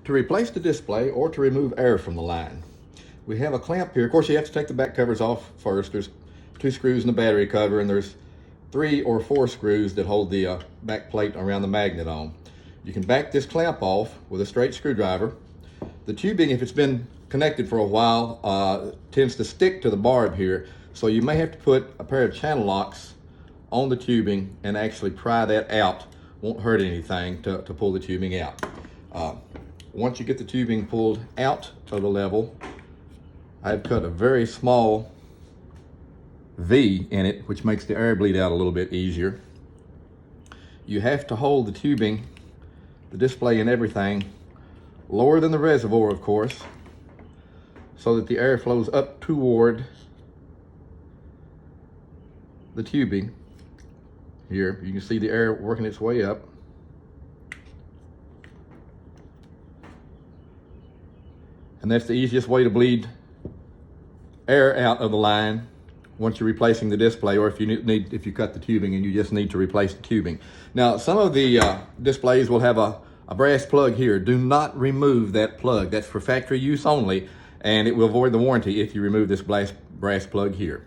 To replace the display or to remove air from the line, we have a clamp here. Of course, you have to take the back covers off first. There's 2 screws in the battery cover, and there's 3 or 4 screws that hold the back plate around the magnet on. You can back this clamp off with a straight screwdriver. The tubing, if it's been connected for a while, tends to stick to the barb here, so you may have to put a pair of channel locks on the tubing and actually pry that out. Won't hurt anything to pull the tubing out. Once you get the tubing pulled out of the level, I've cut a very small V in it, which makes the air bleed out a little bit easier. You have to hold the tubing, the display and everything, lower than the reservoir, of course, so that the air flows up toward the tubing. Here, you can see the air working its way up. And that's the easiest way to bleed air out of the line once you're replacing the display, or if you cut the tubing and you just need to replace the tubing. Now, some of the displays will have a brass plug here. Do not remove that plug. That's for factory use only, and it will void the warranty if you remove this brass plug here.